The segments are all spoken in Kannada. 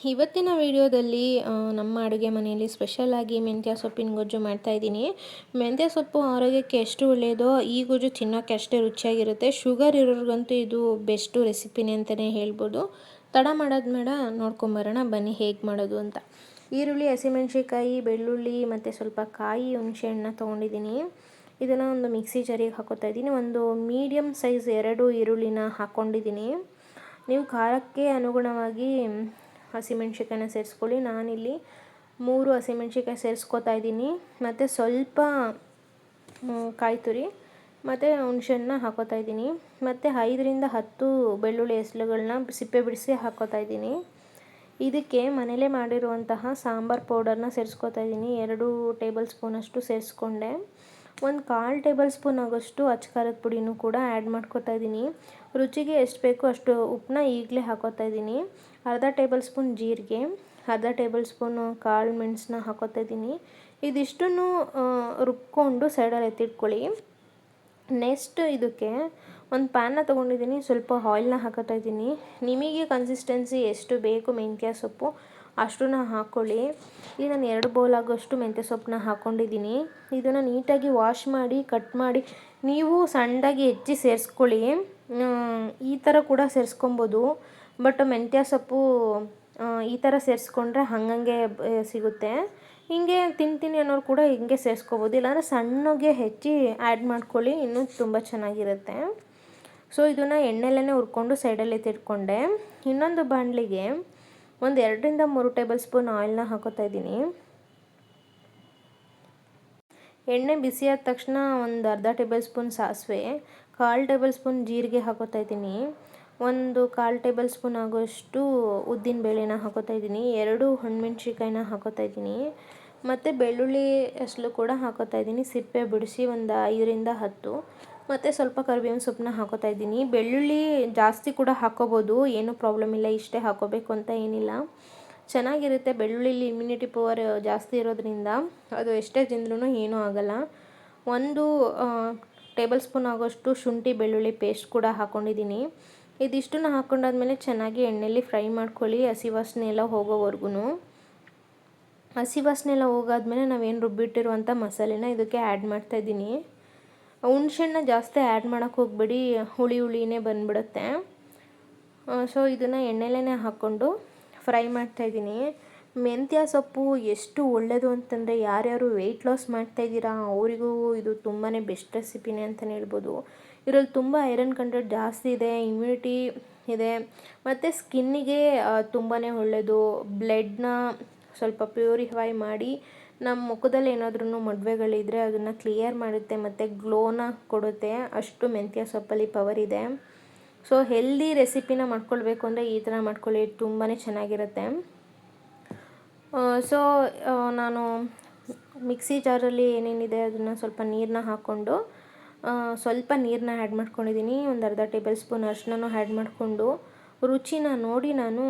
ಇವತ್ತಿನ ವಿಡಿಯೋದಲ್ಲಿ ನಮ್ಮ ಅಡುಗೆ ಮನೆಯಲ್ಲಿ ಸ್ಪೆಷಲಾಗಿ ಮೆಂತ್ಯ ಸೊಪ್ಪಿನ ಗೊಜ್ಜು ಮಾಡ್ತಾಯಿದ್ದೀನಿ. ಮೆಂತ್ಯ ಸೊಪ್ಪು ಆರೋಗ್ಯಕ್ಕೆ ಎಷ್ಟು ಒಳ್ಳೆಯದೋ ಈ ಗೊಜ್ಜು ತಿನ್ನೋಕ್ಕೆ ಅಷ್ಟೇ ರುಚಿಯಾಗಿರುತ್ತೆ. ಶುಗರ್ ಇರೋರಿಗಂತೂ ಇದು ಬೆಸ್ಟು ರೆಸಿಪಿನೇ ಅಂತಲೇ ಹೇಳ್ಬೋದು. ತಡ ಮಾಡೋದು ಬೇಡ, ನೋಡ್ಕೊಂಬರೋಣ ಬನ್ನಿ ಹೇಗೆ ಮಾಡೋದು ಅಂತ. ಈರುಳ್ಳಿ, ಹಸಿಮೆಣ್ಸಿಕಾಯಿ, ಬೆಳ್ಳುಳ್ಳಿ ಮತ್ತು ಸ್ವಲ್ಪ ಕಾಯಿ, ಹುಣಸೆಹಣ್ಣು ತೊಗೊಂಡಿದ್ದೀನಿ. ಇದನ್ನು ಒಂದು ಮಿಕ್ಸಿ ಜಾರಿಗೆ ಹಾಕೋತಾ ಇದ್ದೀನಿ. ಒಂದು ಮೀಡಿಯಮ್ ಸೈಜ್ 2 ಈರುಳ್ಳಿನ ಹಾಕ್ಕೊಂಡಿದ್ದೀನಿ. ನೀವು ಖಾರಕ್ಕೆ ಅನುಗುಣವಾಗಿ ಹಸಿಮೆಣ್ಸಿಕಾಯಿನ ಸೇರಿಸ್ಕೊಳ್ಳಿ. ನಾನಿಲ್ಲಿ 3 ಹಸಿಮೆಣ್ಸಿಕಾಯಿ ಸೇರಿಸ್ಕೊತಾ ಇದ್ದೀನಿ. ಮತ್ತು ಸ್ವಲ್ಪ ಕಾಯಿ ತುರಿ ಮತ್ತು ಹುಣಸೆಹಣ್ಣನ್ನ ಹಾಕೋತಾ ಇದ್ದೀನಿ. ಮತ್ತು 5ರಿಂದ 10 ಬೆಳ್ಳುಳ್ಳಿ ಹೆಸರುಗಳನ್ನ ಸಿಪ್ಪೆ ಬಿಡಿಸಿ ಹಾಕೋತಾ ಇದ್ದೀನಿ. ಇದಕ್ಕೆ ಮನೇಲೇ ಮಾಡಿರುವಂತಹ ಸಾಂಬಾರು ಪೌಡರ್ನ ಸೇರಿಸ್ಕೊತಾ ಇದ್ದೀನಿ. 2 ಟೇಬಲ್ ಸ್ಪೂನಷ್ಟು ಸೇರಿಸ್ಕೊಂಡೆ. ಒಂದು 1/4 ಟೇಬಲ್ ಸ್ಪೂನ್ ಆಗೋಷ್ಟು ಅಚ್ಚ ಪುಡಿನೂ ಕೂಡ ಆ್ಯಡ್ ಮಾಡ್ಕೊತಾ ಇದ್ದೀನಿ. ರುಚಿಗೆ ಎಷ್ಟು ಬೇಕೋ ಅಷ್ಟು ಉಪ್ಪನ್ನ ಈಗಲೇ ಹಾಕೋತಾ ಇದ್ದೀನಿ. ಅರ್ಧ ಟೇಬಲ್ ಸ್ಪೂನ್ ಜೀರಿಗೆ, ಅರ್ಧ ಟೇಬಲ್ ಸ್ಪೂನು ಕಾಳು ಮೆಣಸನ್ನ ಹಾಕೋತಾ ಇದ್ದೀನಿ. ಇದಿಷ್ಟನ್ನು ರುಬ್ಕೊಂಡು ಸೈಡಲ್ಲಿ ಎತ್ತಿಟ್ಕೊಳ್ಳಿ. ನೆಕ್ಸ್ಟ್ ಇದಕ್ಕೆ ಒಂದು ಪ್ಯಾನ್ನ ತೊಗೊಂಡಿದ್ದೀನಿ. ಸ್ವಲ್ಪ ಆಯಿಲ್ನ ಹಾಕೋತಾ ಇದ್ದೀನಿ. ನಿಮಗೆ ಕನ್ಸಿಸ್ಟೆನ್ಸಿ ಎಷ್ಟು ಬೇಕು ಮೆಂತ್ಯ ಸೊಪ್ಪು ಅಷ್ಟನ್ನ ಹಾಕ್ಕೊಳ್ಳಿ. ಈಗ ನಾನು 2 ಬೌಲ್ ಆಗೋಷ್ಟು ಮೆಂತ್ಯ ಸೊಪ್ಪನ್ನ ಹಾಕ್ಕೊಂಡಿದ್ದೀನಿ. ಇದನ್ನು ನೀಟಾಗಿ ವಾಶ್ ಮಾಡಿ ಕಟ್ ಮಾಡಿ ನೀವು ಸಣ್ಣದಾಗಿ ಹೆಚ್ಚಿ ಸೇರಿಸ್ಕೊಳ್ಳಿ. ಈ ಥರ ಕೂಡ ಸೇರಿಸ್ಕೊಬೋದು. ಬಟ್ ಮೆಂತ್ಯ ಸೊಪ್ಪು ಈ ಥರ ಸೇರಿಸ್ಕೊಂಡ್ರೆ ಹಂಗಂಗೆ ಸಿಗುತ್ತೆ. ಹಿಂಗೆ ತಿಂತೀನಿ ಅನ್ನೋರು ಕೂಡ ಹಿಂಗೆ ಸೇರಿಸ್ಕೋಬೋದು. ಇಲ್ಲಾಂದರೆ ಸಣ್ಣಗೆ ಹೆಚ್ಚಿ ಆ್ಯಡ್ ಮಾಡ್ಕೊಳ್ಳಿ, ಇನ್ನೂ ತುಂಬ ಚೆನ್ನಾಗಿರುತ್ತೆ. ಸೊ ಇದನ್ನು ಎಣ್ಣೆಲೇ ಹುರ್ಕೊಂಡು ಸೈಡಲ್ಲಿ ಎತ್ತಿಟ್ಕೊಂಡೆ. ಇನ್ನೊಂದು ಬಾಣಲಿಗೆ ಒಂದು 2ರಿಂದ 3 ಟೇಬಲ್ ಸ್ಪೂನ್ ಆಯಿಲ್ನ ಹಾಕೋತಾ ಇದ್ದೀನಿ. ಎಣ್ಣೆ ಬಿಸಿಯಾದ ತಕ್ಷಣ ಒಂದು ಅರ್ಧ ಟೇಬಲ್ ಸ್ಪೂನ್ ಸಾಸಿವೆ, 1/4 ಟೇಬಲ್ ಸ್ಪೂನ್ ಜೀರಿಗೆ ಹಾಕೋತಾ ಇದ್ದೀನಿ. ಒಂದು 1/4 ಟೇಬಲ್ ಸ್ಪೂನ್ ಆಗೋಷ್ಟು ಉದ್ದಿನ ಬೇಳೆನ ಹಾಕೋತಾ ಇದ್ದೀನಿ. 2 ಹಣ್ಣುಮೆಣ್ಸಿಕಾಯಿನ ಹಾಕೋತಾ ಇದ್ದೀನಿ. ಮತ್ತು ಬೆಳ್ಳುಳ್ಳಿ ಹೆಸರು ಕೂಡ ಹಾಕೋತಾ ಇದ್ದೀನಿ. ಸಿಪ್ಪೆ ಬಿಡಿಸಿ ಒಂದು 5ರಿಂದ 10. ಮತ್ತು ಸ್ವಲ್ಪ ಕರಿಬೇವಿನ ಸೊಪ್ಪನ್ನ ಹಾಕೋತಾ ಇದ್ದೀನಿ. ಬೆಳ್ಳುಳ್ಳಿ ಜಾಸ್ತಿ ಕೂಡ ಹಾಕೋಬೋದು, ಏನೂ ಪ್ರಾಬ್ಲಮ್ ಇಲ್ಲ. ಇಷ್ಟೇ ಹಾಕೋಬೇಕು ಅಂತ ಏನಿಲ್ಲ, ಚೆನ್ನಾಗಿರುತ್ತೆ. ಬೆಳ್ಳುಳ್ಳಿಲಿ ಇಮ್ಯುನಿಟಿ ಪವರ್ ಜಾಸ್ತಿ ಇರೋದ್ರಿಂದ ಅದು ಎಷ್ಟೇ ತಿಂದ್ರೂ ಏನೂ ಆಗೋಲ್ಲ. 1 ಟೇಬಲ್ ಸ್ಪೂನ್ ಆಗೋಷ್ಟು ಶುಂಠಿ ಬೆಳ್ಳುಳ್ಳಿ ಪೇಸ್ಟ್ ಕೂಡ ಹಾಕ್ಕೊಂಡಿದ್ದೀನಿ. ಇದಿಷ್ಟನ್ನು ಹಾಕ್ಕೊಂಡಾದ್ಮೇಲೆ ಚೆನ್ನಾಗಿ ಎಣ್ಣೆಯಲ್ಲಿ ಫ್ರೈ ಮಾಡ್ಕೊಳ್ಳಿ, ಹಸಿ ವಾಸನೆ ಎಲ್ಲ ಹೋಗೋವರೆಗೂ. ಹಸಿ ವಾಸನೆ ಎಲ್ಲ ಹೋಗಾದ್ಮೇಲೆ ನಾವೇನು ರುಬ್ಬಿಟ್ಟಿರುವಂಥ ಮಸಾಲೆನ ಇದಕ್ಕೆ ಆ್ಯಡ್ ಮಾಡ್ತಾಯಿದ್ದೀನಿ. ಹುಣ್ಸೆಹಣ್ಣ ಜಾಸ್ತಿ ಆ್ಯಡ್ ಮಾಡೋಕ್ಕೆ ಹೋಗಬೇಡಿ, ಹುಳಿನೇ ಬಂದುಬಿಡುತ್ತೆ. ಸೊ ಇದನ್ನು ಎಣ್ಣೆಲೇ ಹಾಕ್ಕೊಂಡು ಫ್ರೈ ಮಾಡ್ತಾಯಿದ್ದೀನಿ. ಮೆಂತ್ಯ ಸೊಪ್ಪು ಎಷ್ಟು ಒಳ್ಳೆಯದು ಅಂತಂದರೆ ಯಾರ್ಯಾರು ವೆಯ್ಟ್ ಲಾಸ್ ಮಾಡ್ತಾಯಿದ್ದೀರಾ ಅವರಿಗೂ ಇದು ತುಂಬಾ ಬೆಸ್ಟ್ ರೆಸಿಪಿನೇ ಅಂತಲೇ ಹೇಳ್ಬೋದು. ಇದರಲ್ಲಿ ತುಂಬ ಐರನ್ ಕಂಟೆಂಟ್ ಜಾಸ್ತಿ ಇದೆ, ಇಮ್ಯುನಿಟಿ ಇದೆ, ಮತ್ತು ಸ್ಕಿನ್ನಿಗೆ ತುಂಬಾ ಒಳ್ಳೆಯದು. ಬ್ಲಡ್ನ ಸ್ವಲ್ಪ ಪ್ಯೂರಿಫೈ ಮಾಡಿ ನಮ್ಮ ಮುಖದಲ್ಲಿ ಏನಾದ್ರೂ ಮೊಡವೆಗಳಿದ್ರೆ ಅದನ್ನು ಕ್ಲಿಯರ್ ಮಾಡುತ್ತೆ ಮತ್ತು ಗ್ಲೋನ ಕೊಡುತ್ತೆ. ಅಷ್ಟು ಮೆಂತ್ಯ ಸೊಪ್ಪಲ್ಲಿ ಪವರ್ ಇದೆ. ಸೊ ಹೆಲ್ದಿ ರೆಸಿಪಿನ ಮಾಡ್ಕೊಳ್ಬೇಕು ಅಂದರೆ ಈ ಥರ ಮಾಡ್ಕೊಳ್ಳಿ, ತುಂಬಾ ಚೆನ್ನಾಗಿರುತ್ತೆ. ಸೊ ನಾನು ಮಿಕ್ಸಿ ಜಾರಲ್ಲಿ ಏನೇನಿದೆ ಅದನ್ನು ಸ್ವಲ್ಪ ನೀರನ್ನ ಹಾಕ್ಕೊಂಡು ಸ್ವಲ್ಪ ನೀರನ್ನ ಆ್ಯಡ್ ಮಾಡ್ಕೊಂಡಿದ್ದೀನಿ. ಒಂದು ಅರ್ಧ ಟೇಬಲ್ ಸ್ಪೂನ್ ಅರಿಶಿನ ಆ್ಯಡ್ ಮಾಡಿಕೊಂಡು ರುಚಿನ ನೋಡಿ ನಾನು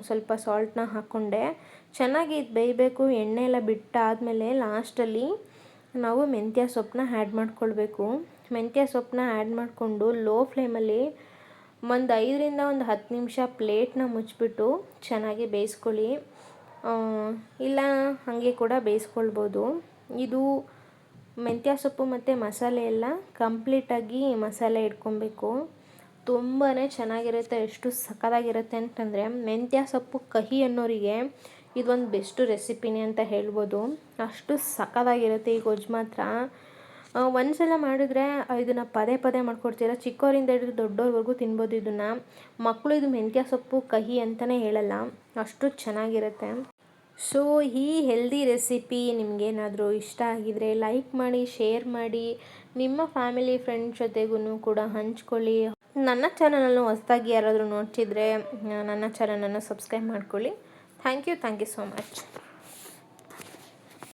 ಸ್ವಲ್ಪ ಸಾಲ್ಟನ್ನ ಹಾಕ್ಕೊಂಡೆ. ಚೆನ್ನಾಗಿ ಇದು ಬೇಯಬೇಕು. ಎಣ್ಣೆ ಎಲ್ಲ ಬಿಟ್ಟಾದಮೇಲೆ ಲಾಸ್ಟಲ್ಲಿ ನಾವು ಮೆಂತ್ಯ ಸೊಪ್ಪನ್ನ ಆ್ಯಡ್ ಮಾಡ್ಕೊಳ್ಬೇಕು. ಮೆಂತ್ಯ ಸೊಪ್ಪನ್ನ ಆ್ಯಡ್ ಮಾಡಿಕೊಂಡು ಲೋ ಫ್ಲೇಮಲ್ಲಿ ಒಂದು 5ರಿಂದ 10 ನಿಮಿಷ ಪ್ಲೇಟ್ನ ಮುಚ್ಚಿಬಿಟ್ಟು ಚೆನ್ನಾಗಿ ಬೇಯಿಸ್ಕೊಳ್ಳಿ. ಇಲ್ಲ ಹಾಗೆ ಕೂಡ ಬೇಯಿಸ್ಕೊಳ್ಬೋದು. ಇದು ಮೆಂತ್ಯ ಸೊಪ್ಪು ಮತ್ತು ಮಸಾಲೆ ಎಲ್ಲ ಕಂಪ್ಲೀಟಾಗಿ ಮಸಾಲೆ ಇಟ್ಕೊಬೇಕು. ತುಂಬಾ ಚೆನ್ನಾಗಿರುತ್ತೆ. ಎಷ್ಟು ಸಖತ್ತಾಗಿರುತ್ತೆ ಅಂತಂದರೆ ಮೆಂತ್ಯ ಸೊಪ್ಪು ಕಹಿ ಅನ್ನೋರಿಗೆ ಇದೊಂದು ಬೆಸ್ಟ್ ರೆಸಿಪಿನೇ ಅಂತ ಹೇಳ್ಬೋದು. ಅಷ್ಟು ಸಖತ್ತಾಗಿರುತ್ತೆ ಈ ಗೊಜ್ಜು ಮಾತ್ರ. ಒಂದ್ಸಲ ಮಾಡಿದ್ರೆ ಇದನ್ನು ಪದೇ ಮಾಡ್ಕೊಡ್ತೀರ. ಚಿಕ್ಕವರಿಂದ ಹಿಡಿದು ದೊಡ್ಡವ್ರವರೆಗೂ ತಿನ್ಬೋದು ಇದನ್ನು. ಮಕ್ಕಳು ಇದು ಮೆಂತ್ಯ ಸೊಪ್ಪು ಕಹಿ ಅಂತಲೇ ಹೇಳಲ್ಲ, ಅಷ್ಟು ಚೆನ್ನಾಗಿರುತ್ತೆ. ಸೊ ಈ ಹೆಲ್ದಿ ರೆಸಿಪಿ ನಿಮಗೇನಾದರೂ ಇಷ್ಟ ಆಗಿದರೆ ಲೈಕ್ ಮಾಡಿ, ಶೇರ್ ಮಾಡಿ, ನಿಮ್ಮ ಫ್ಯಾಮಿಲಿ ಫ್ರೆಂಡ್ಸ್ ಜೊತೆಗೂ ಕೂಡ ಹಂಚ್ಕೊಳ್ಳಿ. ನನ್ನ ಚಾನಲನ್ನು ಹೊಸದಾಗಿ ಯಾರಾದರೂ ನೋಡ್ತಿದ್ರೆ ನನ್ನ ಚಾನಲನ್ನು ಸಬ್ಸ್ಕ್ರೈಬ್ ಮಾಡ್ಕೊಳ್ಳಿ. Thank you so much.